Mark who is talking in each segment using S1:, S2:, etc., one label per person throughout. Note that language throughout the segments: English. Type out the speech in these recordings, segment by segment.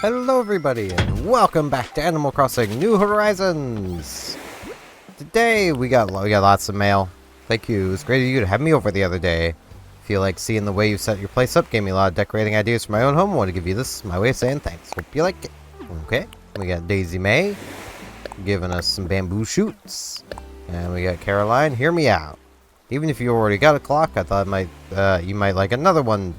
S1: Hello everybody, and welcome back to Animal Crossing New Horizons! Today we got lots of mail. Thank you, it was great of you to have me over the other day. Feel like seeing the way you set your place up gave me a lot of decorating ideas for my own home. I want to give you this, my way of saying thanks. Hope you like it. Okay, we got Daisy May giving us some bamboo shoots. And we got Caroline, hear me out. Even if you already got a clock, I thought you might like another one.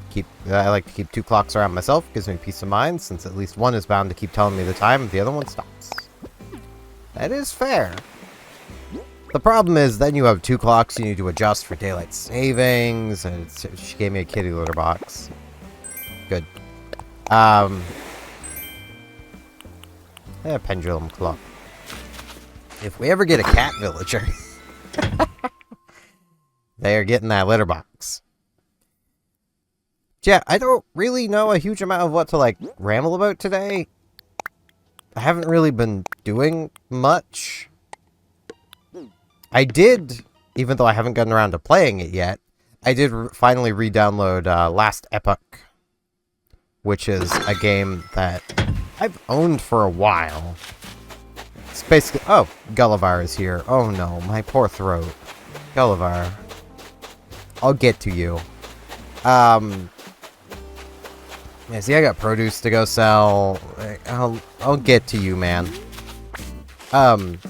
S1: I like to keep 2 clocks around myself. Gives me peace of mind, since at least one is bound to keep telling me the time if the other one stops. That is fair. The problem is, then you have 2 clocks you need to adjust for daylight savings, and she gave me a kitty litter box. Good. Yeah, pendulum clock. If we ever get a cat villager... They are getting that litter box. Yeah, I don't really know a huge amount of what to, ramble about today. I haven't really been doing much. I did, even though I haven't gotten around to playing it yet, I did finally re-download Last Epoch, which is a game that I've owned for a while. It's basically... Oh, Gullivar is here. Oh no, my poor throat. Gullivar. I'll get to you. Yeah, see, I got produce to go sell. I'll get to you, man.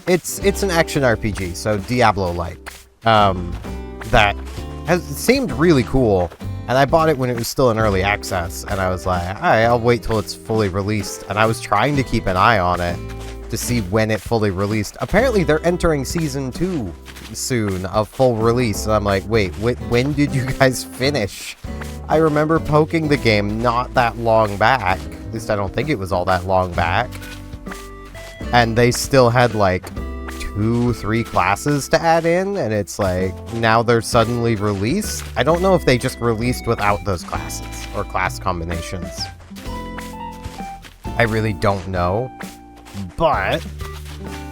S1: It's an action RPG, so Diablo-like. That seemed really cool, and I bought it when it was still in early access, and I was like, alright, I'll wait till it's fully released, and I was trying to keep an eye on it to see when it fully released. Apparently, they're entering Season 2 soon of full release, and I'm like, wait, when did you guys finish? I remember poking the game not that long back. At least I don't think it was all that long back. And they still had 2-3 classes to add in, and it's like, now they're suddenly released? I don't know if they just released without those classes, or class combinations. I really don't know. But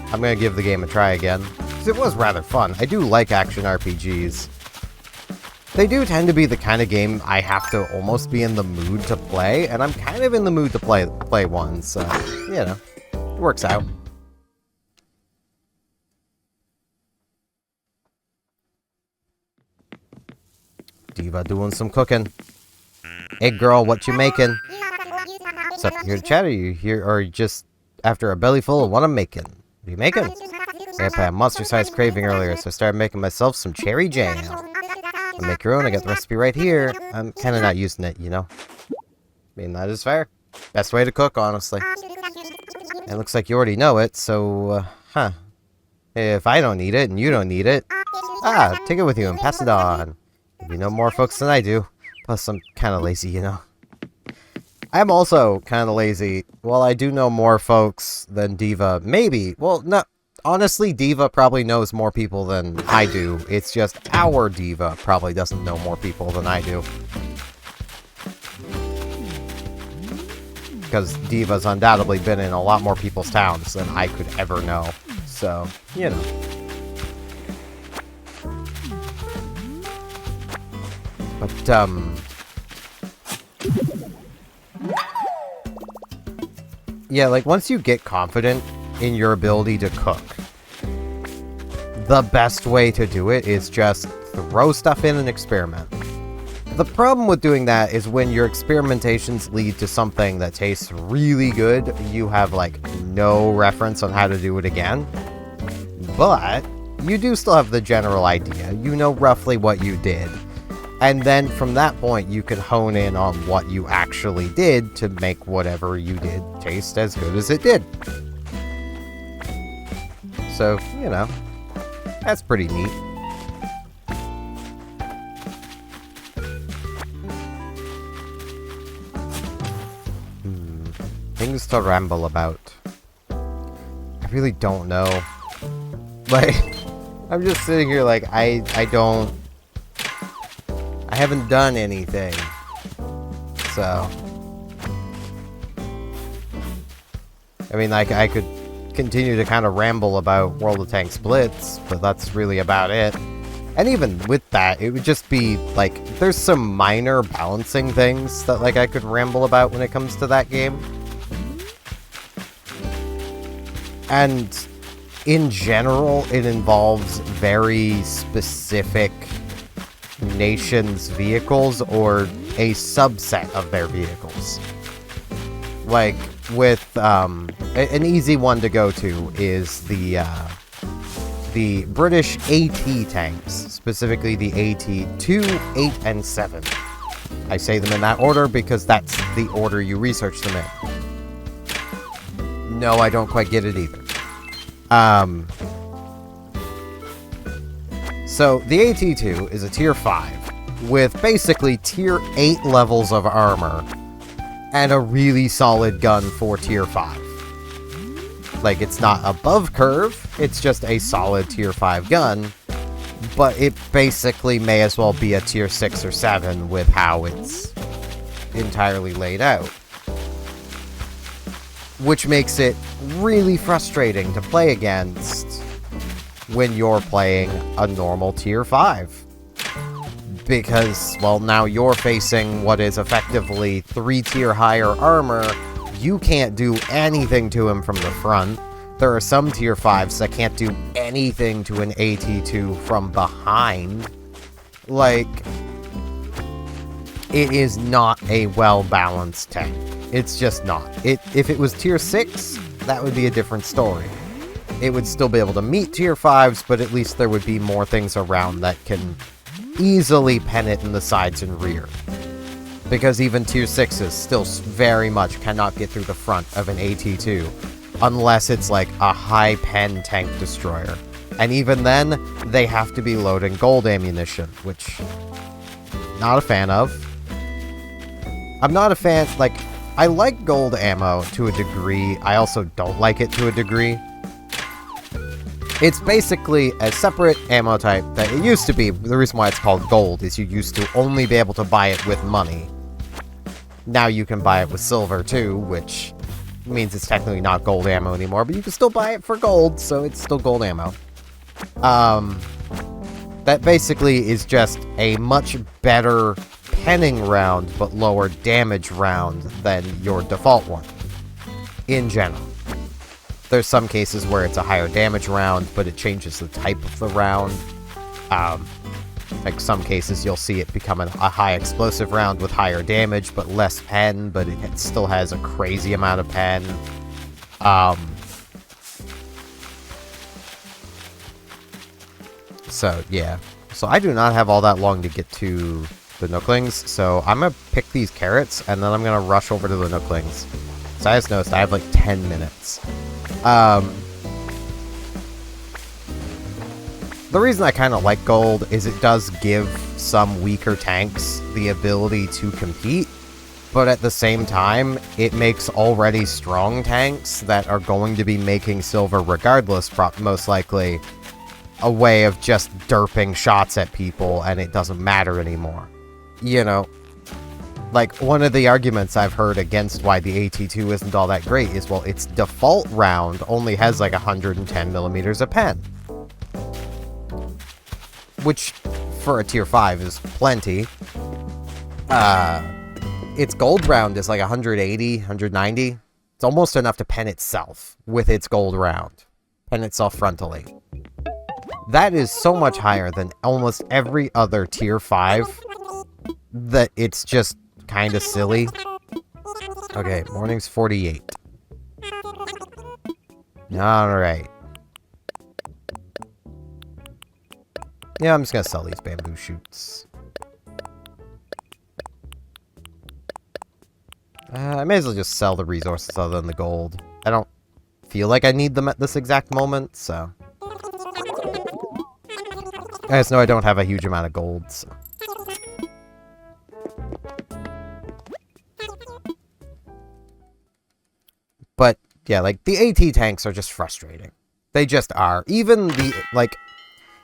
S1: I'm gonna give the game a try again. It was rather fun. I do like action RPGs. They do tend to be the kind of game I have to almost be in the mood to play, and I'm kind of in the mood to play one, so, you know, it works out. Diva doing some cooking. Hey girl, what you making? So, here to chat, are you here, or just after a belly full of what I'm making? What are you making? I had a monster-sized craving earlier, so I started making myself some cherry jam. To make your own, I got the recipe right here. I'm kind of not using it, you know? I mean, that is fair. Best way to cook, honestly. It looks like you already know it, so, if I don't need it, and you don't need it, take it with you and pass it on. You know more folks than I do. Plus, I'm kind of lazy, you know? I'm also kind of lazy. Well, I do know more folks than Diva. Maybe. Well, no. Honestly, Diva probably knows more people than I do. It's just our Diva probably doesn't know more people than I do. Because Diva's undoubtedly been in a lot more people's towns than I could ever know. So, you know. But, yeah, once you get confident in your ability to cook, the best way to do it is just throw stuff in and experiment. The problem with doing that is when your experimentations lead to something that tastes really good, you have, no reference on how to do it again. But you do still have the general idea. You know roughly what you did. And then from that point, you can hone in on what you actually did to make whatever you did taste as good as it did. So, you know, that's pretty neat. Things to ramble about. I really don't know. I'm just sitting here I haven't done anything. So, I mean, like, I could continue to kind of ramble about World of Tanks Blitz, but that's really about it. And even with that, it would just be, like, there's some minor balancing things that, like, I could ramble about when it comes to that game. And in general, it involves very specific nations' vehicles or a subset of their vehicles. Like, with, an easy one to go to is the British AT tanks, specifically the AT-2, 8, and 7. I say them in that order because that's the order you research them in. No, I don't quite get it either. So, the AT-2 is a tier 5, with basically tier 8 levels of armor, and a really solid gun for tier 5. Like, it's not above curve, it's just a solid tier 5 gun, but it basically may as well be a tier 6 or 7 with how it's entirely laid out. Which makes it really frustrating to play against when you're playing a normal tier 5. Because, well, now you're facing what is effectively 3 tier higher armor. You can't do anything to him from the front. There are some tier 5s that can't do anything to an AT-2 from behind. Like, it is not a well-balanced tank. It's just not. If it was tier 6, that would be a different story. It would still be able to meet tier 5s, but at least there would be more things around that can easily pen it in the sides and rear. Because even tier 6s still very much cannot get through the front of an AT-2 unless it's like a high pen tank destroyer. And even then, they have to be loading gold ammunition, which not a fan of. I'm not a fan, like, I like gold ammo to a degree. I also don't like it to a degree. It's basically a separate ammo type that it used to be. The reason why it's called gold is you used to only be able to buy it with money. Now you can buy it with silver too, which means it's technically not gold ammo anymore, but you can still buy it for gold, so it's still gold ammo. That basically is just a much better penning round, but lower damage round than your default one, in general. There's some cases where it's a higher damage round, but it changes the type of the round. Like some cases, you'll see it become a high explosive round with higher damage, but less pen, but it still has a crazy amount of pen. So, yeah. So I do not have all that long to get to the Nooklings, so I'm gonna pick these carrots, and then I'm gonna rush over to the Nooklings. So I just noticed I have like 10 minutes. The reason I kind of like gold is it does give some weaker tanks the ability to compete, but at the same time, it makes already strong tanks that are going to be making silver regardless, most likely, a way of just derping shots at people, and it doesn't matter anymore. You know, like, one of the arguments I've heard against why the AT-2 isn't all that great is, well, its default round only has like 110 millimeters of pen. Which, for a tier 5, is plenty. Its gold round is like 180, 190. It's almost enough to pen itself with its gold round. Pen itself frontally. That is so much higher than almost every other tier 5 that it's just kind of silly. Okay, morning's 48. Alright. Yeah, I'm just gonna sell these bamboo shoots. I may as well just sell the resources other than the gold. I don't feel like I need them at this exact moment, so. I just know I don't have a huge amount of gold, so. But, yeah, like, the AT tanks are just frustrating. They just are. Even the, like,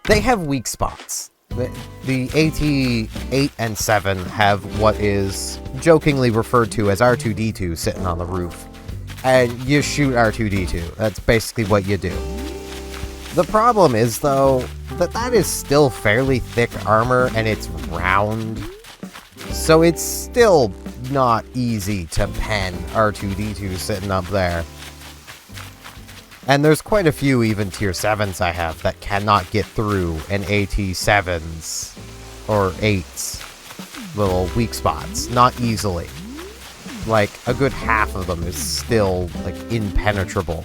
S1: they have weak spots. The AT-8 and 7 have what is jokingly referred to as R2-D2 sitting on the roof. and you shoot R2-D2. That's basically what you do. The problem is, though, that is still fairly thick armor, and it's round. So it's still not easy to pen R2-D2 sitting up there. And there's quite a few even tier 7s I have that cannot get through an AT7's or 8's little weak spots. Not easily. Like, a good half of them is still, like, impenetrable.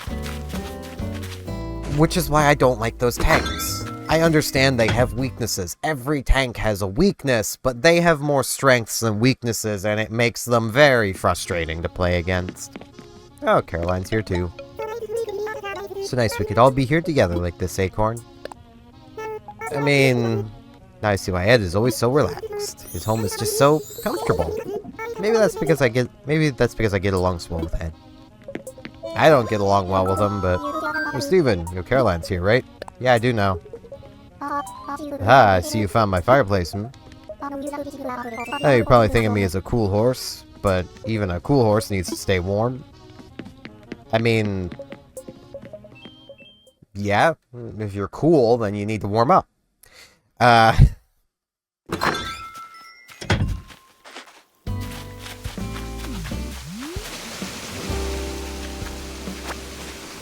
S1: Which is why I don't like those tanks. I understand they have weaknesses. Every tank has a weakness, but they have more strengths than weaknesses, and it makes them very frustrating to play against. Oh, Caroline's here too. So nice we could all be here together like this, Acorn. I mean, now I see why Ed is always so relaxed. His home is just so comfortable. Maybe that's because I get along so well with Ed. I don't get along well with him, but... Oh, Steven, your Caroline's here, right? Yeah, I do know. Ah, I see you found my fireplace, hmm? Oh, you're probably thinking of me as a cool horse, but even a cool horse needs to stay warm. I mean... Yeah, if you're cool, then you need to warm up.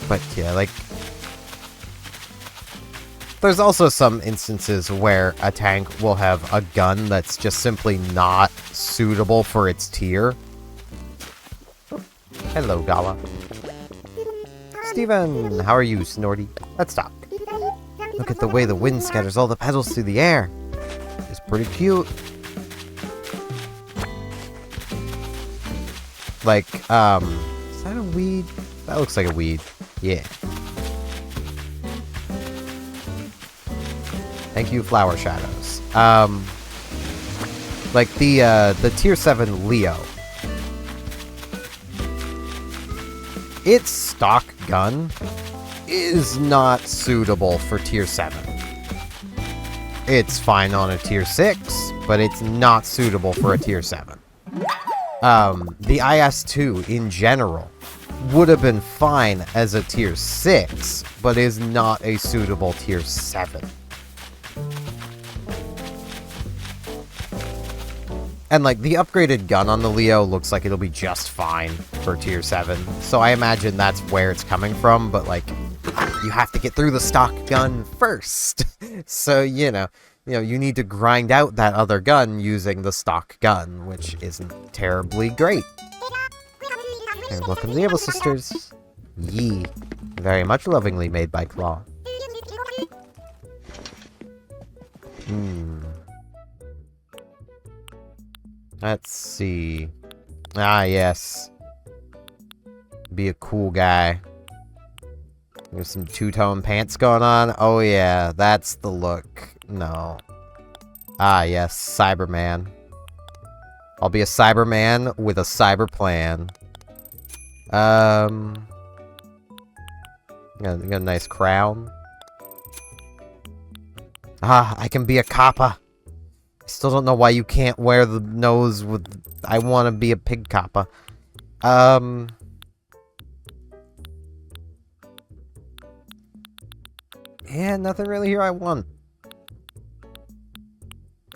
S1: But yeah, like... There's also some instances where a tank will have a gun that's just simply not suitable for its tier. Hello, Gala. Steven, how are you, Snorty? Let's talk. Look at the way the wind scatters all the petals through the air. It's pretty cute. Like, is that a weed? That looks like a weed. Yeah. Thank you, Flower Shadows. Like the tier 7 Leo. Its stock gun is not suitable for tier 7. It's fine on a tier 6, but it's not suitable for a tier 7. The IS-2 in general would have been fine as a tier 6, but is not a suitable tier 7. And, like, the upgraded gun on the Leo looks like it'll be just fine for tier 7. So I imagine that's where it's coming from, but, like, you have to get through the stock gun first. So, you know, you need to grind out that other gun using the stock gun, which isn't terribly great. And welcome to the Able Sisters. Yee. Very much lovingly made by Claw. Let's see. Ah, yes. Be a cool guy. There's some two-tone pants going on. Oh, yeah. That's the look. No. Ah, yes. Cyberman. I'll be a Cyberman with a cyber plan. Got a nice crown. Ah, I can be a copper. I still don't know why you can't wear the nose with... I want to be a pig kappa. Yeah, nothing really here I want.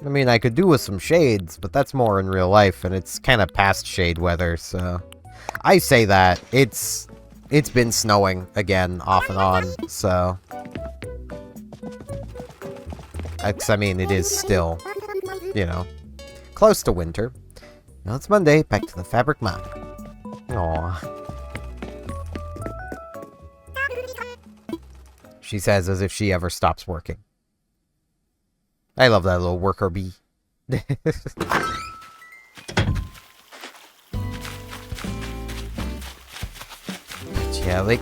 S1: I mean, I could do with some shades, but that's more in real life, and it's kind of past shade weather, so... I say that. It's been snowing again, off and on, so... I mean, it is still... You know, close to winter. Now it's Monday, back to the fabric mine. Aww. She says as if she ever stops working. I love that little worker bee. Yeah, like...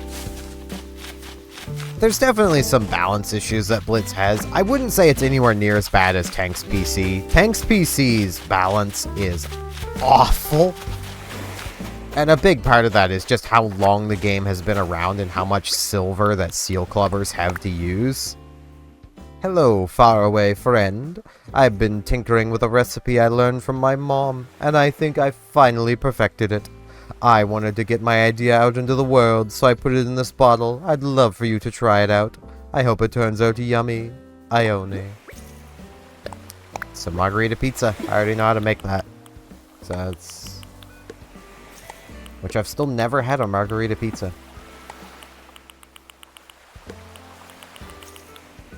S1: There's definitely some balance issues that Blitz has. I wouldn't say it's anywhere near as bad as Tank's PC. Tank's PC's balance is awful. And a big part of that is just how long the game has been around and how much silver that seal clubbers have to use. Hello, faraway friend. I've been tinkering with a recipe I learned from my mom, and I think I finally perfected it. I wanted to get my idea out into the world, so I put it in this bottle. I'd love for you to try it out. I hope it turns out yummy. Ione. So margarita pizza. I already know how to make that. So it's... Which I've still never had a margarita pizza.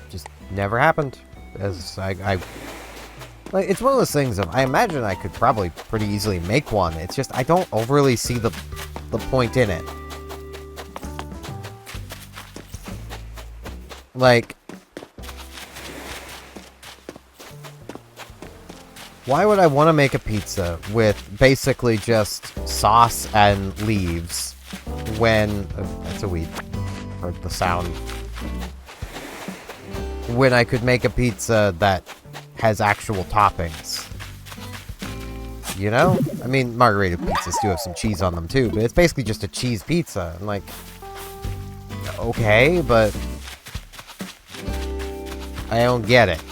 S1: Just never happened. As I like, it's one of those things of, I imagine I could probably pretty easily make one. It's just, I don't overly see the point in it. Like, why would I want to make a pizza with basically just sauce and leaves when... that's a weed. Or the sound. When I could make a pizza that has actual toppings. You know? I mean, margarita pizzas do have some cheese on them too, but it's basically just a cheese pizza. I'm like, okay, but I don't get it.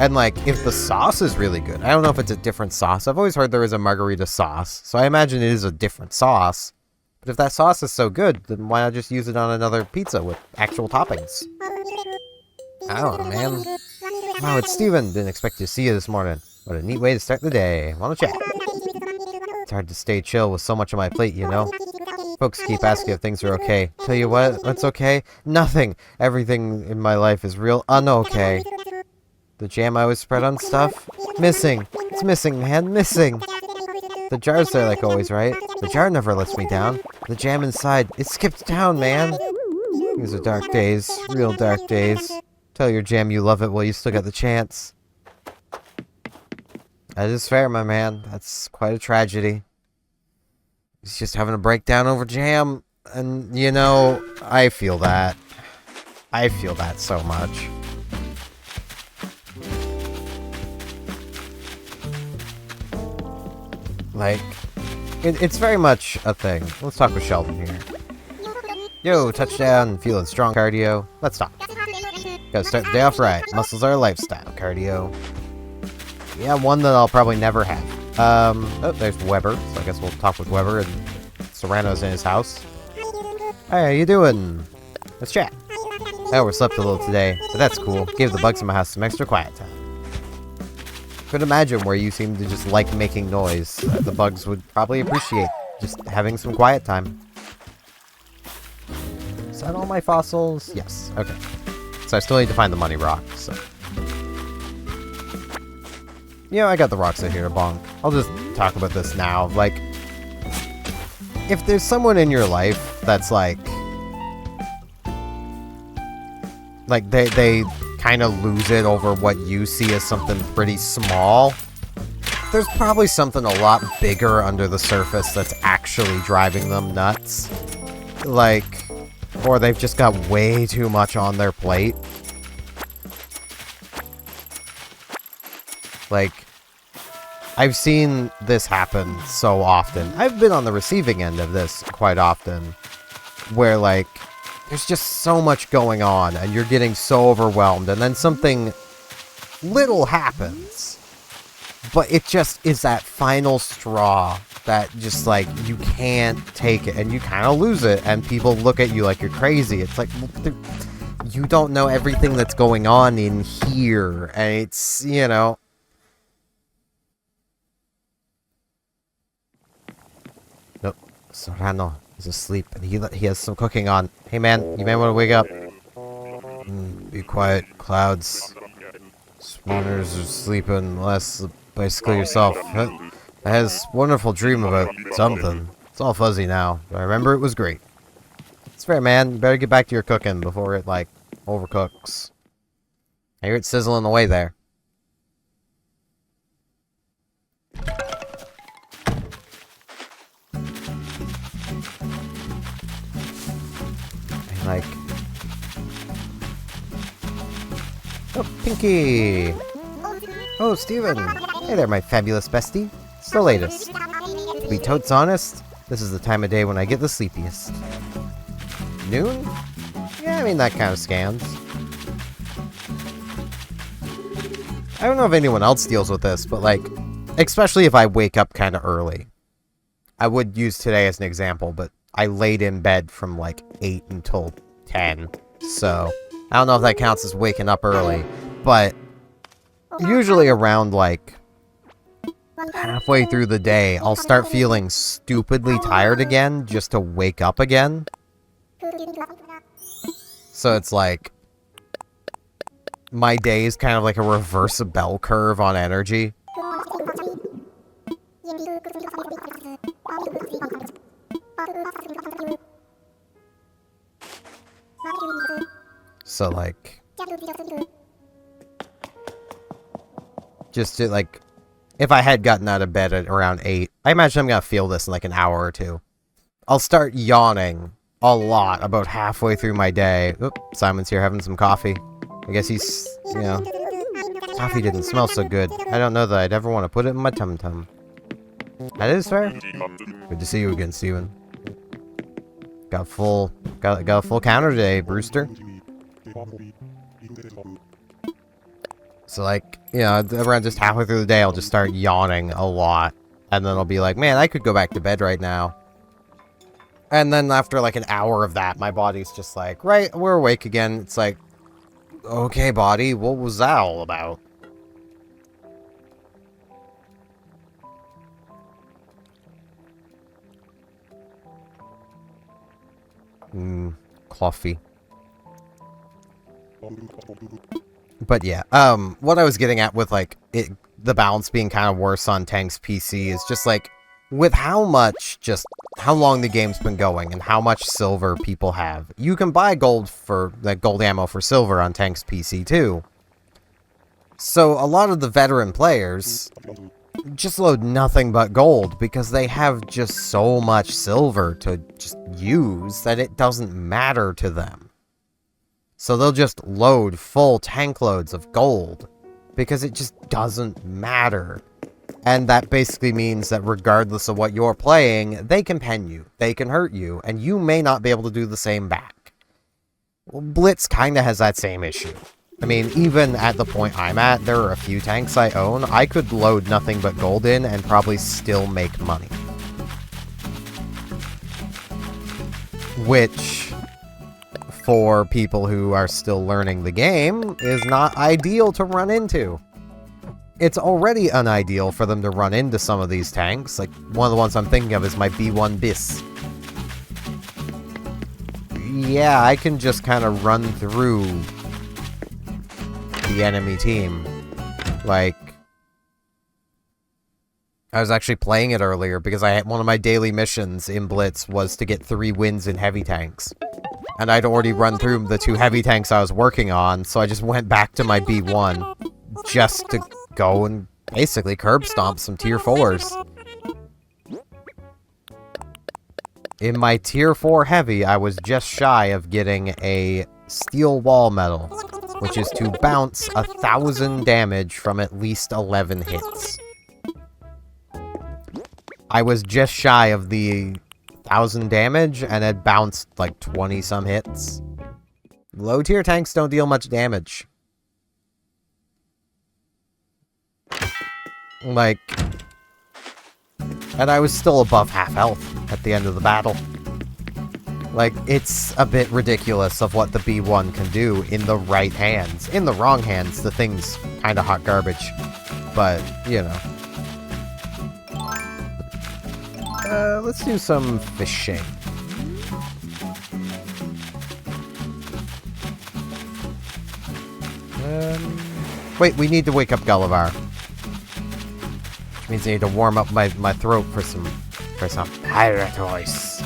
S1: And like, if the sauce is really good, I don't know if it's a different sauce. I've always heard there is a margarita sauce, so I imagine it is a different sauce. But if that sauce is so good, then why not just use it on another pizza with actual toppings? I don't know, man. Wow, it's Steven. Didn't expect to see you this morning. What a neat way to start the day. Wanna chat? It's hard to stay chill with so much on my plate, you know? Folks keep asking if things are okay. Tell you what, what's okay? Nothing. Everything in my life is real un-okay. The jam I always spread on stuff? Missing. It's missing, man. Missing. The jar's there like always, right? The jar never lets me down. The jam inside, it skipped town, man. These are dark days. Real dark days. Tell your jam you love it while you still got the chance. That is fair, my man. That's quite a tragedy. He's just having a breakdown over jam. And, you know, I feel that. I feel that so much. Like, it's very much a thing. Let's talk with Sheldon here. Yo, touchdown. Feeling strong, cardio. Let's talk. Gotta start the day off right. Muscles are a lifestyle. Cardio. Yeah, one that I'll probably never have. Oh, there's Weber. So I guess we'll talk with Weber, and Serrano's in his house. Hey, how you doing? Let's chat. I overslept a little today, but that's cool. Gave the bugs in my house some extra quiet time. Could imagine where you seem to just like making noise. The bugs would probably appreciate just having some quiet time. Is that all my fossils? Yes. Okay. So I still need to find the money rock, so... Yeah, I got the rocks out here to bonk. I'll just talk about this now. Like, if there's someone in your life that's like they kind of lose it over what you see as something pretty small, there's probably something a lot bigger under the surface that's actually driving them nuts. Like, or they've just got way too much on their plate. Like, I've seen this happen so often. I've been on the receiving end of this quite often, where, like, there's just so much going on, and you're getting so overwhelmed, and then something little happens, but it just is that final straw that just, like, you can't take it, and you kind of lose it, and people look at you like you're crazy. It's like, you don't know everything that's going on in here, and it's, you know... Nope, Serrano is asleep, and he has some cooking on. Hey man, you may want to wake up. Be quiet, clouds. Swooners are sleeping less, basically yourself. I had a wonderful dream about something. It's all fuzzy now, but I remember it was great. It's fair, man. You better get back to your cooking before it, like, overcooks. I hear it sizzling away there. Like, oh, Pinky! Oh, Steven! Hey there, my fabulous bestie. It's the latest. To be totes honest, this is the time of day when I get the sleepiest. Noon? Yeah, I mean, that kind of scans. I don't know if anyone else deals with this, but like, especially if I wake up kind of early. I would use today as an example, but I laid in bed from like 8 until 10. So, I don't know if that counts as waking up early, but usually around like halfway through the day, I'll start feeling stupidly tired again just to wake up again. So it's like my day is kind of like a reverse bell curve on energy. So like, just to like, if I had gotten out of bed at around 8, I imagine I'm gonna feel this in like an hour or two. I'll start yawning a lot about halfway through my day. Oop, Simon's here having some coffee. I guess he's, you know, coffee didn't smell so good. I don't know that I'd ever want to put it in my tum-tum. That is fair. Good to see you again, Steven. Got a full counter today, Brewster. So like, you know, around just halfway through the day, I'll just start yawning a lot. And then I'll be like, man, I could go back to bed right now. And then after like an hour of that, my body's just like, right, we're awake again. It's like, okay, body, what was that all about? Coffee. But yeah, what I was getting at with like the balance being kind of worse on Tank's PC is just like, with how long the game's been going and how much silver people have, you can buy gold ammo for silver on Tank's PC too. So a lot of the veteran players just load nothing but gold because they have just so much silver to just use that it doesn't matter to them. So they'll just load full tank loads of gold because it just doesn't matter. And that basically means that regardless of what you're playing, they can pen you, they can hurt you, and you may not be able to do the same back. Well, Blitz kinda has that same issue. I mean, even at the point I'm at, there are a few tanks I own. I could load nothing but gold in and probably still make money. Which, for people who are still learning the game, is not ideal to run into. It's already unideal for them to run into some of these tanks. Like, one of the ones I'm thinking of is my B1 Bis. Yeah, I can just kind of run through the enemy team. Like, I was actually playing it earlier because I had one of my daily missions in Blitz was to get 3 wins in heavy tanks. And I'd already run through the 2 heavy tanks I was working on, so I just went back to my B1 just to go and basically curb stomp some tier 4s. In my tier 4 heavy, I was just shy of getting a steel wall medal, which is to bounce 1,000 damage from at least 11 hits. I was just shy of the 1,000 damage and had bounced like 20 some hits. Low tier tanks don't deal much damage. Like, and I was still above half health at the end of the battle. Like, it's a bit ridiculous of what the B1 can do in the right hands. In the wrong hands, the thing's kinda hot garbage. But, you know. Let's do some fishing. Wait, we need to wake up Gullivar. Means I need to warm up my throat for some pirate voice.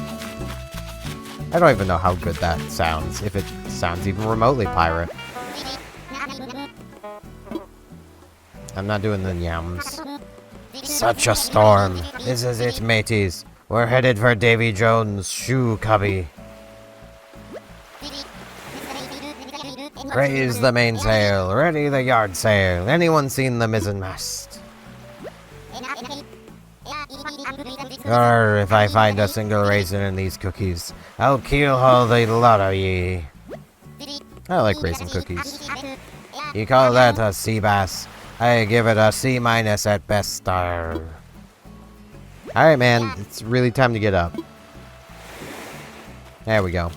S1: I don't even know how good that sounds, if it sounds even remotely pirate. I'm not doing the yams. Such a storm. This is it, mateys. We're headed for Davy Jones' shoe cubby. Raise the mainsail, ready the yard sail. Anyone seen the mizzenmast? Or if I find a single raisin in these cookies, I'll keelhaul the lot of ye. I like raisin cookies. You call that a sea bass? I give it a C- at best star. Alright, man. It's really time to get up. There we go.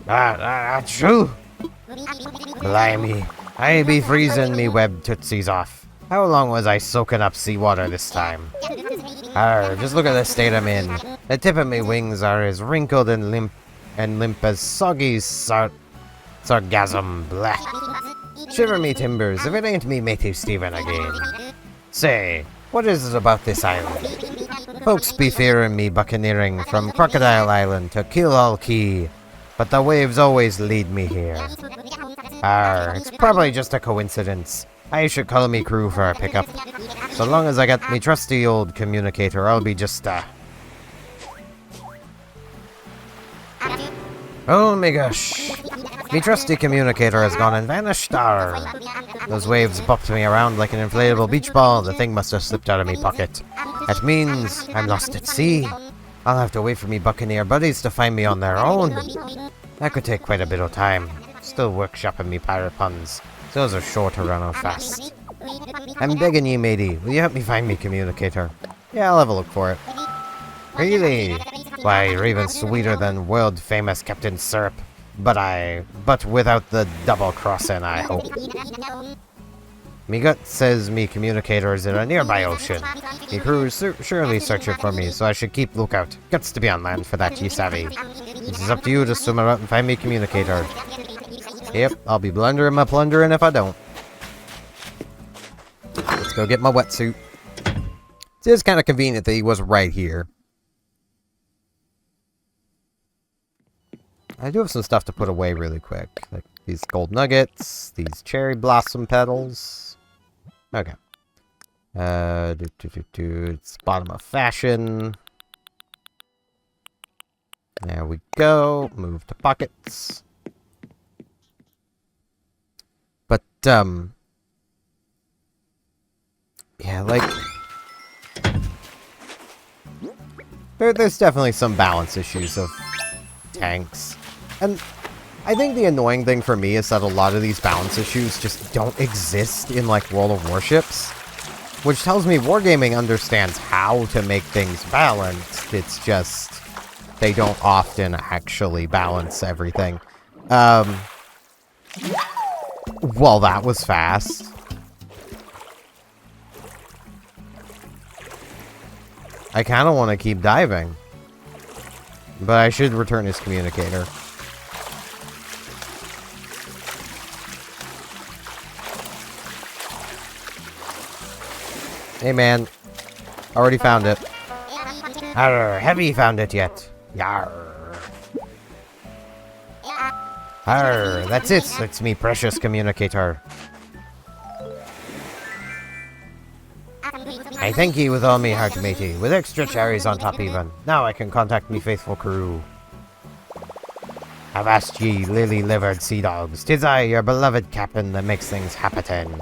S1: Achoo! Blimey. I be freezing me web tootsies off. How long was I soaking up seawater this time? Just look at the state I'm in. The tip of me wings are as wrinkled and limp as soggy sargasm. Blah. Shiver me timbers if it ain't me matey Stephen again. Say, what is it about this island? Folks be fearing me buccaneering from Crocodile Island to Kill Key, but the waves always lead me here. It's probably just a coincidence. I should call me crew for a pickup. So long as I got me trusty old communicator, I'll be just, Oh my gosh. Me trusty communicator has gone and vanished. Those waves bopped me around like an inflatable beach ball. The thing must have slipped out of me pocket. That means I'm lost at sea. I'll have to wait for me buccaneer buddies to find me on their own. That could take quite a bit of time. Still workshopping me pirate puns. Those are sure to run out fast. I'm begging you, matey. Will you help me find me communicator? Yeah, I'll have a look for it. Really? Why, you're even sweeter than world-famous Captain Syrup. But without the double-crossing, I hope. Me gut says me communicator is in a nearby ocean. Me crew is surely searching for me, so I should keep lookout. Guts to be on land for that, ye savvy. This is up to you to swim out and find me communicator. Yep, I'll be blundering my plundering if I don't. Let's go get my wetsuit. It is kind of convenient that he was right here. I do have some stuff to put away really quick. Like these gold nuggets, these cherry blossom petals. Okay. It's bottom of fashion. There we go. Move to pockets. But, yeah, like, there's definitely some balance issues of tanks. And I think the annoying thing for me is that a lot of these balance issues just don't exist in, like, World of Warships. Which tells me Wargaming understands how to make things balanced. It's just, they don't often actually balance everything. Well, that was fast. I kind of want to keep diving. But I should return his communicator. Hey, man. Already found it. Arr, have you found it yet? Yarr. Arr, that's it. It's me precious communicator. I thank ye with all me heart, matey, with extra cherries on top even. Now I can contact me faithful crew. Avast ye, lily-livered sea dogs. 'Tis I, your beloved captain, that makes things happen.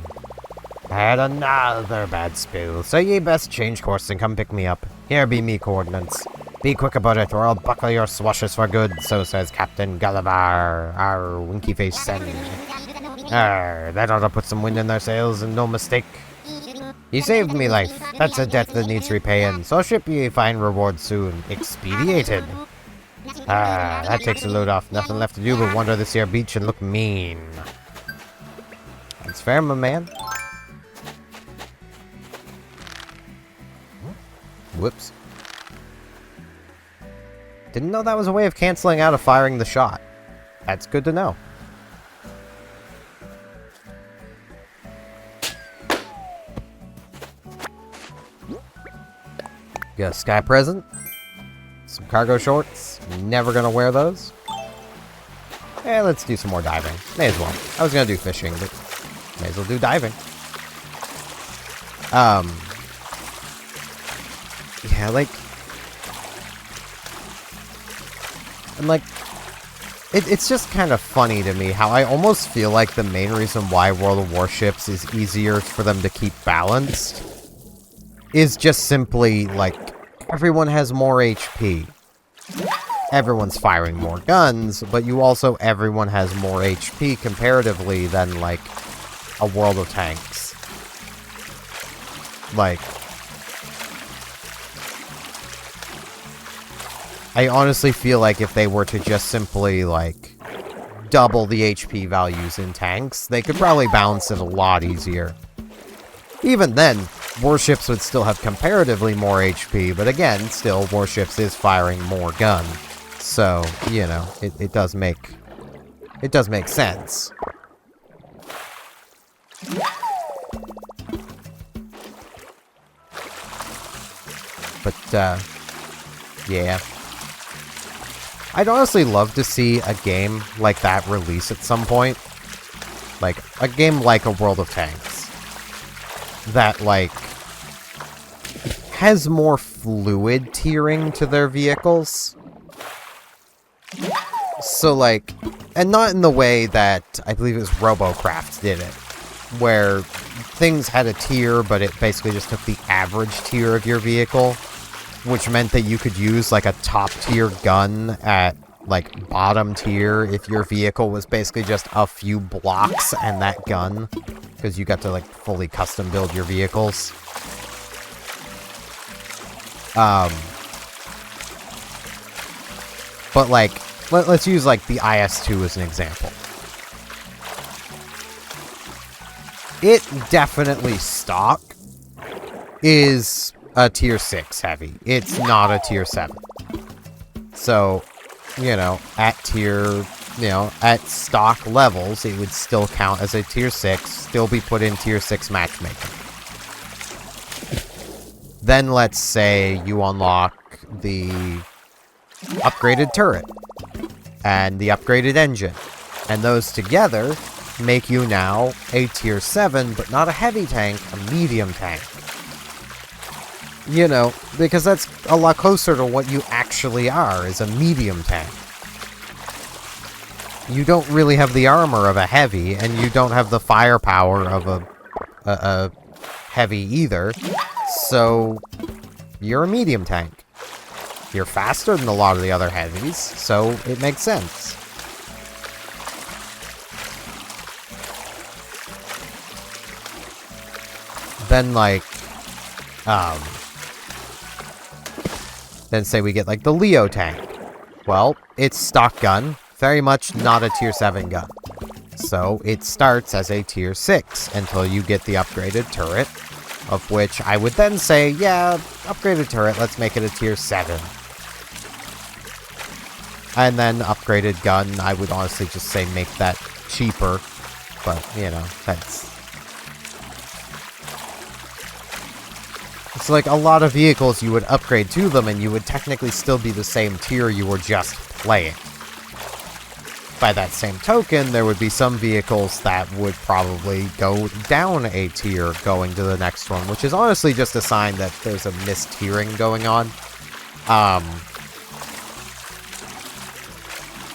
S1: I had another bad spill, so ye best change course and come pick me up. Here be me coordinates. Be quick about it, or I'll buckle your swashes for good, so says Captain Gulliver, our winky-faced sen. That ought to put some wind in their sails, and no mistake. You saved me life. That's a debt that needs repaying, so ship ye fine reward soon. Expedited. That takes a load off. Nothing left to do but wander this here beach and look mean. That's fair, my man. Whoops. Didn't know that was a way of canceling out of firing the shot. That's good to know. Got a sky present. Some cargo shorts. Never gonna wear those. And let's do some more diving. May as well. I was gonna do fishing, but may as well do diving. Yeah, like... And like... It's just kind of funny to me how I almost feel like the main reason why World of Warships is easier for them to keep balanced is just simply, like, everyone has more HP. Everyone's firing more guns, but everyone has more HP comparatively than, like, a World of Tanks. Like, I honestly feel like if they were to just simply, like, double the HP values in tanks, they could probably balance it a lot easier. Even then, warships would still have comparatively more HP, but again, still, warships is firing more gun. So, you know, it does make sense. But, yeah. I'd honestly love to see a game like that release at some point. Like, a game like a World of Tanks. That, like, has more fluid tiering to their vehicles. So, like, and not in the way that, I believe it was Robocraft did it. Where things had a tier, but it basically just took the average tier of your vehicle. Which meant that you could use, like, a top-tier gun at, like, bottom tier if your vehicle was basically just a few blocks and that gun. Because you got to, like, fully custom-build your vehicles. But, like, let's use, like, the IS-2 as an example. It definitely stock is a tier 6 heavy. It's not a tier 7. So, you know, at stock levels, it would still count as a tier 6, still be put in tier 6 matchmaking. Then let's say you unlock the upgraded turret and the upgraded engine. And those together make you now a tier 7, but not a heavy tank, a medium tank. You know, because that's a lot closer to what you actually are, is a medium tank. You don't really have the armor of a heavy, and you don't have the firepower of a heavy either, so you're a medium tank. You're faster than a lot of the other heavies, so it makes sense. Then, like, then say we get, like, the Leo tank. Well, it's stock gun, very much not a tier 7 gun. So it starts as a tier 6 until you get the upgraded turret, of which I would then say, yeah, upgraded turret, let's make it a tier 7. And then upgraded gun, I would honestly just say make that cheaper, but, you know, that's... It's like a lot of vehicles you would upgrade to them and you would technically still be the same tier you were just playing. By that same token, there would be some vehicles that would probably go down a tier going to the next one, which is honestly just a sign that there's a mis-tiering going on.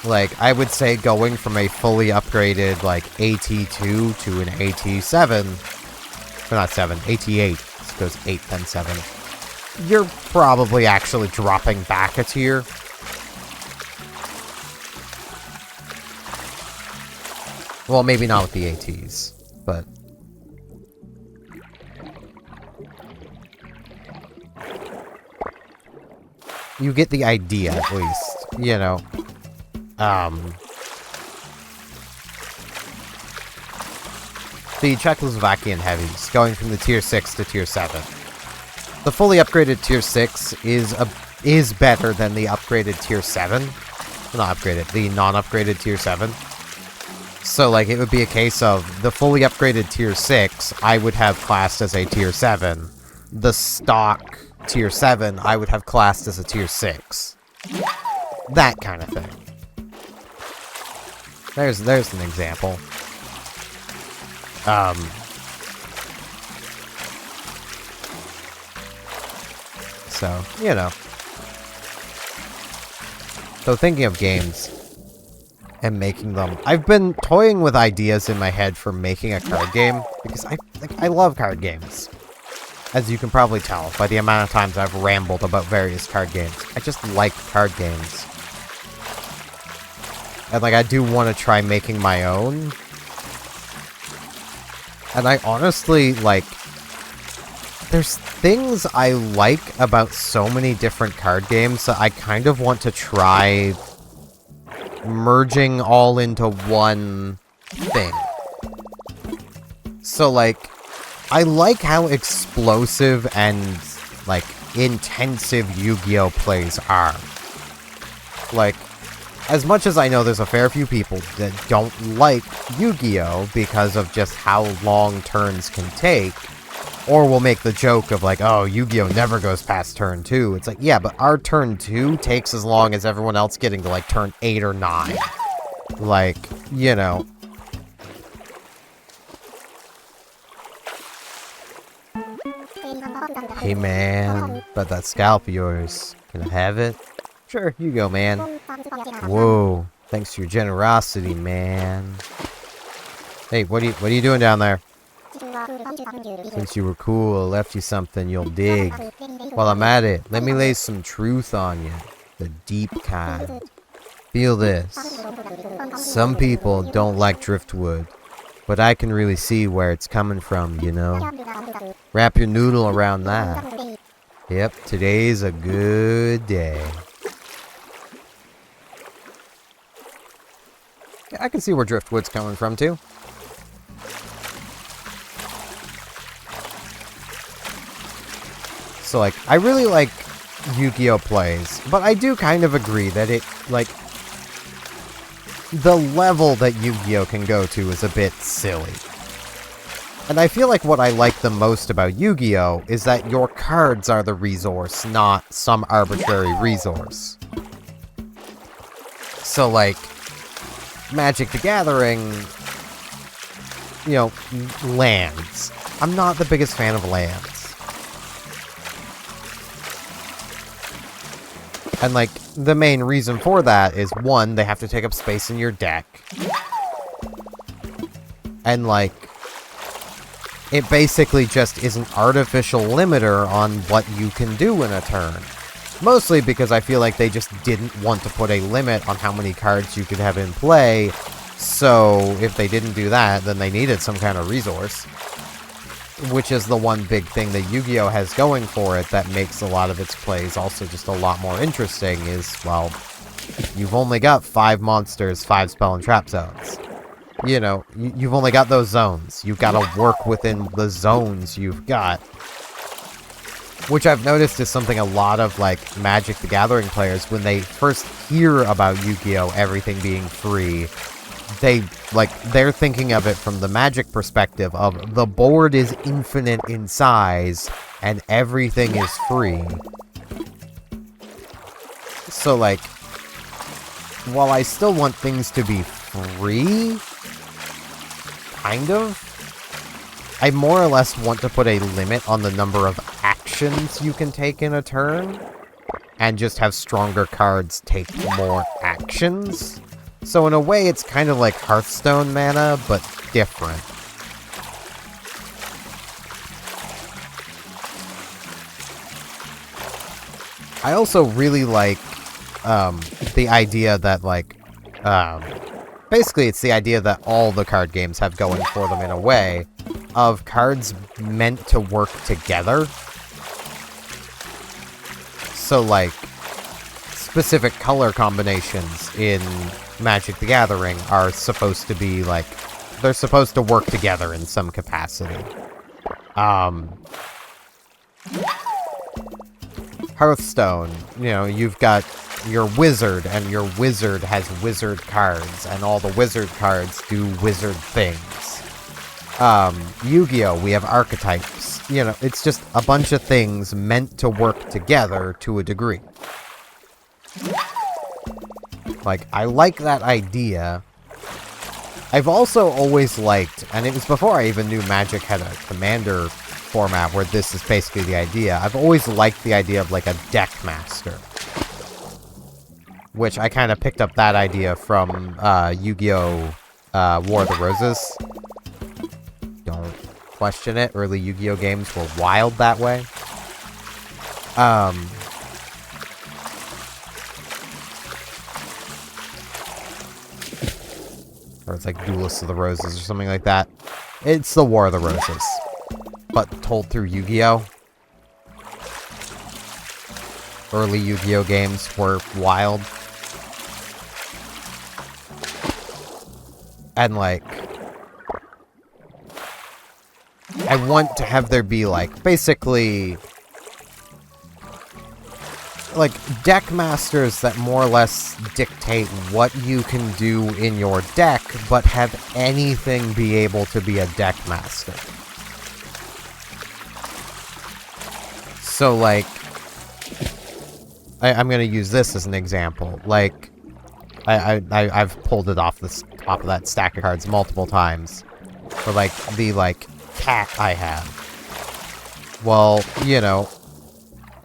S1: Like, I would say going from a fully upgraded, like, AT2 to an AT7, or not 7, AT8, goes 8 then 7, you're probably actually dropping back a tier. Well, maybe not with the ATs, but... you get the idea, at least. You know. The Czechoslovakian heavies, going from the tier 6 to tier 7. The fully upgraded tier 6 is better than the upgraded tier 7. Not upgraded, the non-upgraded tier 7. So, like, it would be a case of the fully upgraded tier 6, I would have classed as a tier 7. The stock tier 7, I would have classed as a tier 6. That kind of thing. There's an example. So, you know. So thinking of games and making them, I've been toying with ideas in my head for making a card game because I love card games. As you can probably tell by the amount of times I've rambled about various card games. I just like card games. And, like, I do want to try making my own. And I honestly, like, there's things I like about so many different card games that I kind of want to try merging all into one thing. So, like, I like how explosive and, like, intensive Yu-Gi-Oh! Plays are. Like, as much as I know there's a fair few people that don't like Yu-Gi-Oh! Because of just how long turns can take, or will make the joke of like, oh, Yu-Gi-Oh! Never goes past turn 2. It's like, yeah, but our turn 2 takes as long as everyone else getting to like turn 8 or 9. Like, you know. Hey man, about that scalp of yours. Can I have it? Sure, you go, man. Whoa, thanks for your generosity, man. Hey, what are you doing down there? Since you were cool, I left you something you'll dig. While I'm at it, let me lay some truth on you. The deep kind. Feel this. Some people don't like driftwood, but I can really see where it's coming from, you know? Wrap your noodle around that. Yep, today's a good day. Yeah, I can see where driftwood's coming from, too. So, like, I really like Yu-Gi-Oh! Plays, but I do kind of agree that it, like, the level that Yu-Gi-Oh! Can go to is a bit silly. And I feel like what I like the most about Yu-Gi-Oh! Is that your cards are the resource, not some arbitrary resource. So, like, Magic the Gathering, you know, lands. I'm not the biggest fan of lands. And, like, the main reason for that is, one, they have to take up space in your deck. And, like, it basically just is an artificial limiter on what you can do in a turn. Mostly because I feel like they just didn't want to put a limit on how many cards you could have in play. So, if they didn't do that, then they needed some kind of resource. Which is the one big thing that Yu-Gi-Oh! Has going for it that makes a lot of its plays also just a lot more interesting is, well, you've only got 5 monsters, 5 spell and trap zones. You know, you've only got those zones. You've got to work within the zones you've got. Which I've noticed is something a lot of, like, Magic the Gathering players, when they first hear about Yu-Gi-Oh! Everything being free, they're thinking of it from the Magic perspective of the board is infinite in size and everything is free. So, like, while I still want things to be free, kind of, I more or less want to put a limit on the number of actions you can take in a turn, and just have stronger cards take more actions. So in a way, it's kind of like Hearthstone mana, but different. I also really like the idea that, like, basically it's the idea that all the card games have going for them in a way, of cards meant to work together. So, like, specific color combinations in Magic the Gathering are supposed to be, like, they're supposed to work together in some capacity. Hearthstone, you know, you've got your wizard, and your wizard has wizard cards, and all the wizard cards do wizard things. Yu-Gi-Oh! We have archetypes. You know, it's just a bunch of things meant to work together to a degree. Like, I like that idea. I've also always liked, and it was before I even knew Magic had a Commander format where this is basically the idea. I've always liked the idea of, like, a deck master. Which I kind of picked up that idea from Yu-Gi-Oh! War of the Roses. Don't question it. Early Yu-Gi-Oh! Games were wild that way. Or it's like Duelists of the Roses or something like that. It's the War of the Roses, but told through Yu-Gi-Oh! early Yu-Gi-Oh games were wild. And, like, I want to have there be, like, basically, like, deck masters that more or less dictate what you can do in your deck, but have anything be able to be a deck master. So, like, I'm gonna use this as an example. Like, I've pulled it off the top of that stack of cards multiple times. For, like, the, like, cat I have. Well, you know,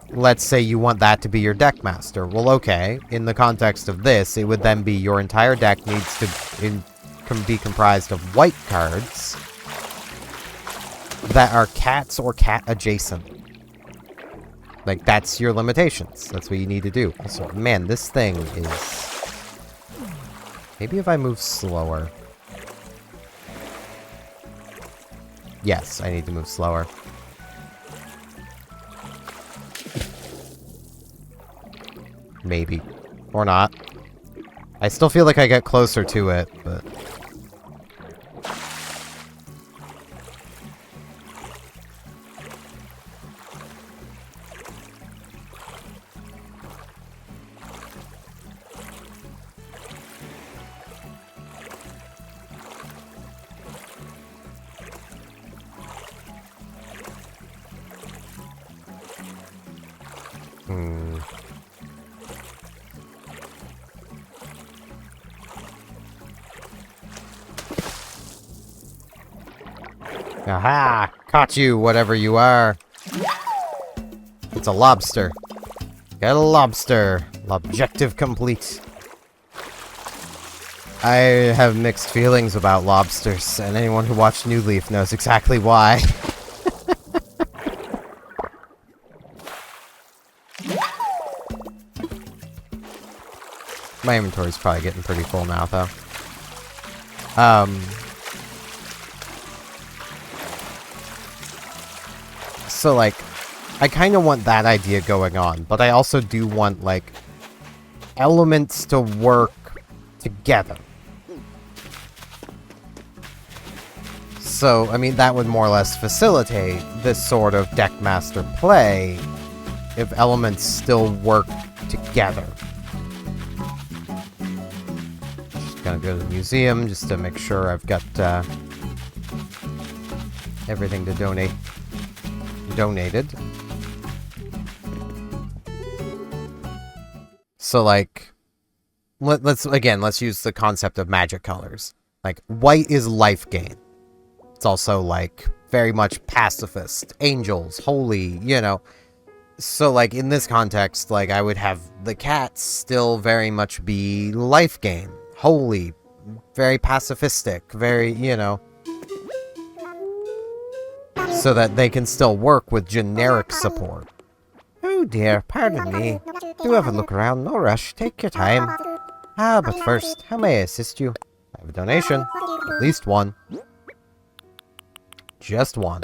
S1: let's say you want that to be your deck master. Well, okay, in the context of this, it would then be your entire deck needs to be comprised of white cards that are cats or cat adjacent. Like, that's your limitations. That's what you need to do. So, man, this thing is... Maybe if I move slower. Yes, I need to move slower. Maybe. Or not. I still feel like I get closer to it, but... Aha! Caught you, whatever you are. It's a lobster. Got a lobster. Objective complete. I have mixed feelings about lobsters, and anyone who watched New Leaf knows exactly why. My inventory's probably getting pretty full now, though. So, like, I kind of want that idea going on, but I also do want, like, elements to work together. So, I mean, that would more or less facilitate this sort of deckmaster play if elements still work together. Just gonna go to the museum just to make sure I've got everything to donated. So, like, let's use the concept of magic colors. Like, white is life gain. It's also, like, very much pacifist, angels, holy, you know. So, like, in this context, like, I would have the cats still very much be life gain, holy, very pacifistic, very, you know, so that they can still work with generic support. Oh dear, pardon me. Do have a look around, no rush, take your time. Ah, but first, how may I assist you? I have a donation. At least one. Just one.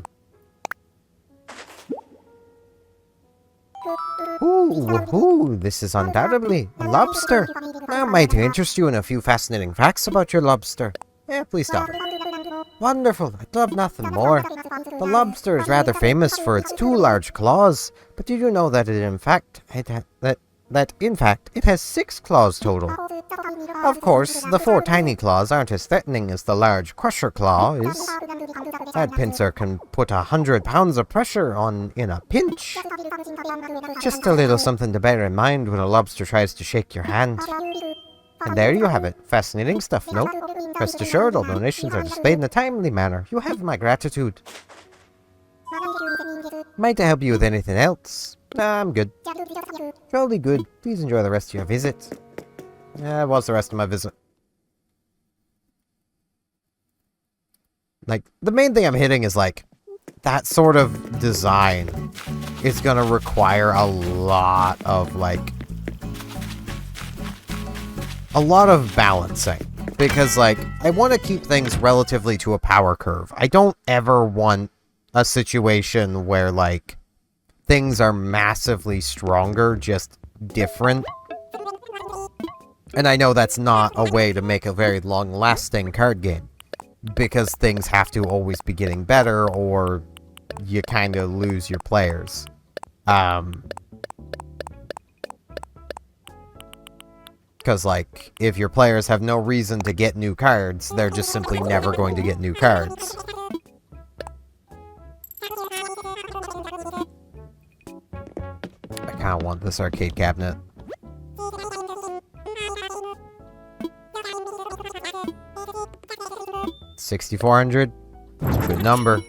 S1: Ooh, this is undoubtedly a lobster. I might interest you in a few fascinating facts about your lobster. Yeah, please stop. Wonderful, I'd love nothing more. The lobster is rather famous for its 2 large claws, but did you know that in fact it has 6 claws total? Of course, the 4 tiny claws aren't as threatening as the large crusher claw is. That pincer can put 100 pounds of pressure on in a pinch. Just a little something to bear in mind when a lobster tries to shake your hand. And there you have it. Fascinating stuff, no? Rest assured, all donations are displayed in a timely manner. You have my gratitude. Might I help you with anything else? Nah, I'm good. Jolly good. Please enjoy the rest of your visit. What's the rest of my visit? Like, the main thing I'm hitting is, like, that sort of design is gonna require a lot of, like, a lot of balancing. Because, like, I want to keep things relatively to a power curve. I don't ever want a situation where, like, things are massively stronger, just different. And I know that's not a way to make a very long-lasting card game, because things have to always be getting better, or you kind of lose your players. Because, like, if your players have no reason to get new cards, they're just simply never going to get new cards. I kind of want this arcade cabinet. $6,400. It's a good number.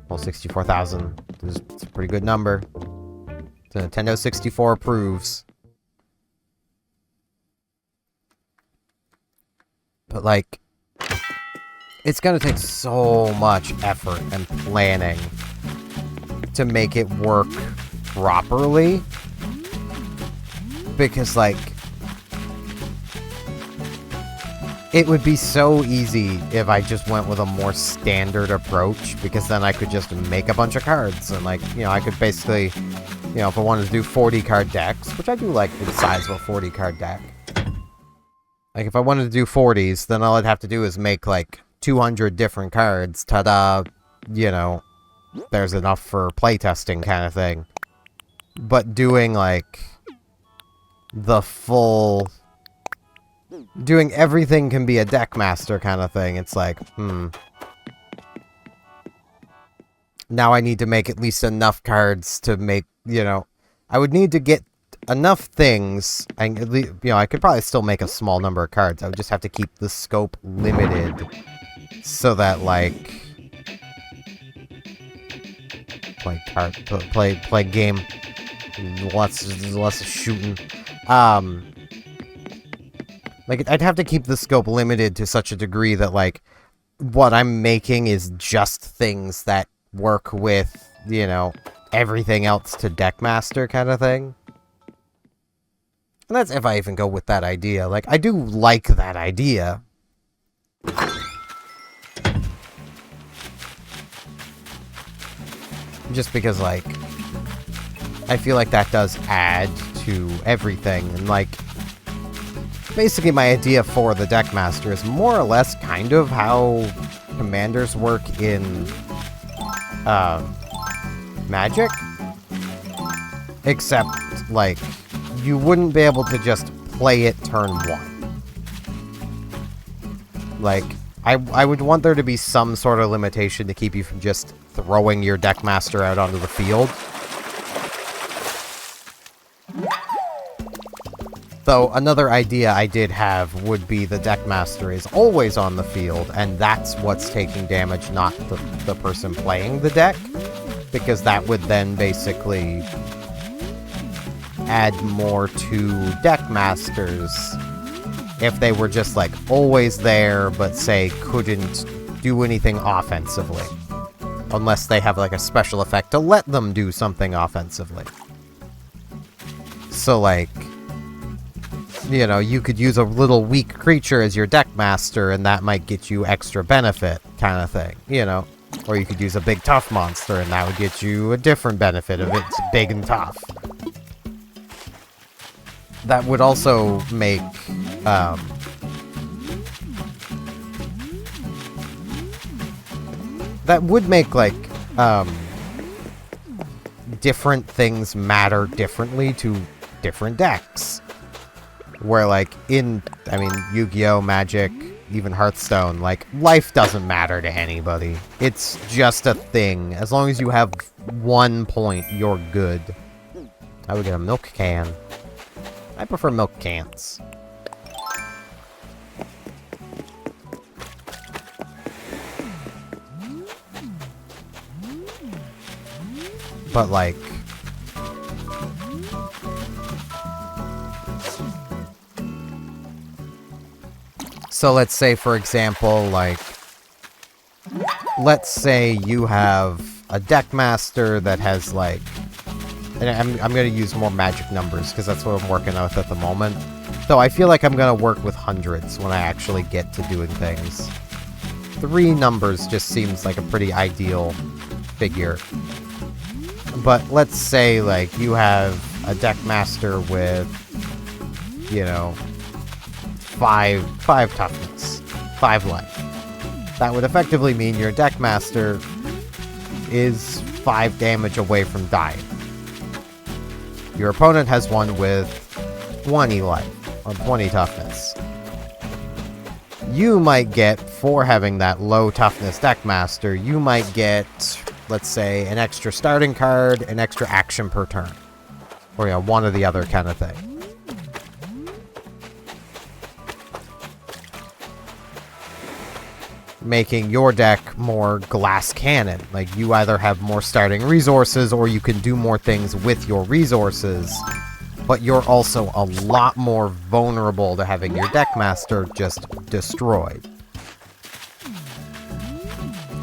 S1: Well, 64,000. It's a pretty good number. The Nintendo 64 approves. But, like, it's gonna take so much effort and planning to make it work properly. Because, like, it would be so easy if I just went with a more standard approach, because then I could just make a bunch of cards, and, like, you know, I could basically, you know, if I wanted to do 40 card decks, which I do like the size of a 40 card deck. Like, if I wanted to do 40s, then all I'd have to do is make, like, 200 different cards. Ta-da! You know, there's enough for playtesting kind of thing. But doing, like, the full... Doing everything can be a deck master kind of thing. It's like, Now I need to make at least enough cards to make, you know... I would need to get enough things, and at least, you know, I could probably still make a small number of cards. I would just have to keep the scope limited so that, like, play game, lots of shooting. Like, I'd have to keep the scope limited to such a degree that, like, what I'm making is just things that work with, you know, everything else to Deckmaster kind of thing. And that's if I even go with that idea. Like, I do like that idea. Just because, like, I feel like that does add to everything. And, like, basically my idea for the Deckmaster is more or less kind of how commanders work in Magic. Except, like, you wouldn't be able to just play it turn one. Like, I would want there to be some sort of limitation to keep you from just throwing your Deckmaster out onto the field. Though, another idea I did have would be the Deckmaster is always on the field, and that's what's taking damage, not the person playing the deck. Because that would then basically add more to Deckmasters if they were just, like, always there, but, say, couldn't do anything offensively. Unless they have, like, a special effect to let them do something offensively. So, like, you know, you could use a little weak creature as your Deckmaster, and that might get you extra benefit, kind of thing, you know? Or you could use a big tough monster, and that would get you a different benefit of it's big and tough. That would also make, that would make, like, different things matter differently to different decks. Where, like, in, I mean, Yu-Gi-Oh!, Magic, even Hearthstone, like, life doesn't matter to anybody. It's just a thing. As long as you have 1 point, you're good. I would get a milk can. I prefer milk cans. But, like... So let's say, for example, like... Let's say you have a Deckmaster that has, like... And I'm going to use more magic numbers, because that's what I'm working with at the moment. Though I feel like I'm going to work with hundreds when I actually get to doing things. 3 numbers just seems like a pretty ideal figure. But let's say, like, you have a deck master with, you know, 5 toughness, 5 life. That would effectively mean your deck master is 5 damage away from dying. Your opponent has one with 20 life, or 20 toughness. You might get, for having that low toughness deck master, you might get, let's say, an extra starting card, an extra action per turn. Or, you know, one or the other kind of thing. Making your deck more glass cannon. Like, you either have more starting resources, or you can do more things with your resources, but you're also a lot more vulnerable to having your deck master just destroyed.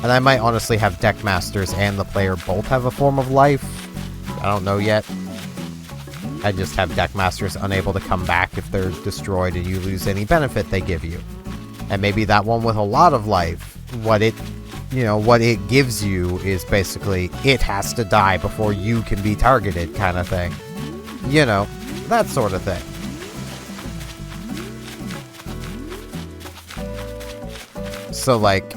S1: And I might honestly have deck masters and the player both have a form of life. I don't know yet. I just have deck masters unable to come back if they're destroyed and you lose any benefit they give you. And maybe that one with a lot of life, what it gives you is basically it has to die before you can be targeted kind of thing. You know, that sort of thing. So, like,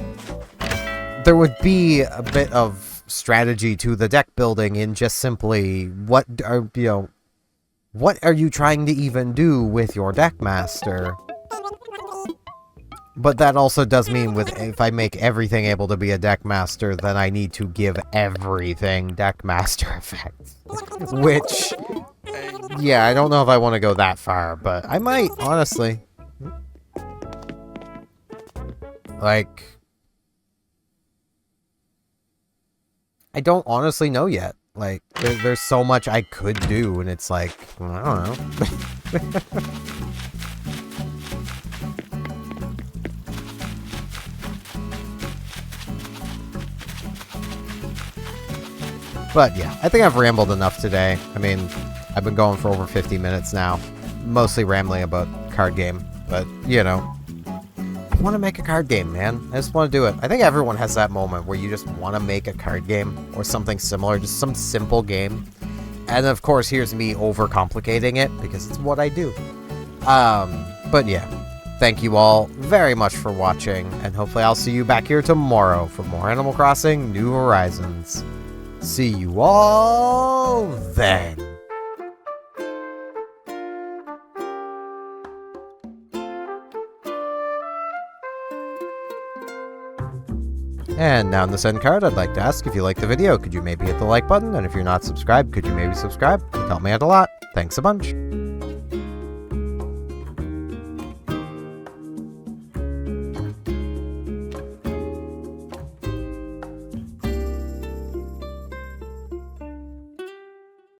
S1: there would be a bit of strategy to the deck building in just simply what are you trying to even do with your deck master? But that also does mean if I make everything able to be a deck master, then I need to give everything deck master effects. Which, yeah, I don't know if I want to go that far, but I might, honestly. Like, I don't honestly know yet. Like, there's so much I could do, and it's like, I don't know. But yeah, I think I've rambled enough today. I mean, I've been going for over 50 minutes now. Mostly rambling about card game. But, you know, I want to make a card game, man. I just want to do it. I think everyone has that moment where you just want to make a card game or something similar. Just some simple game. And of course, here's me overcomplicating it because it's what I do. But yeah, thank you all very much for watching. And hopefully I'll see you back here tomorrow for more Animal Crossing New Horizons. See you all then. And now in this end card, I'd like to ask if you liked the video, could you maybe hit the like button? And if you're not subscribed, could you maybe subscribe? It'd help me out a lot. Thanks a bunch.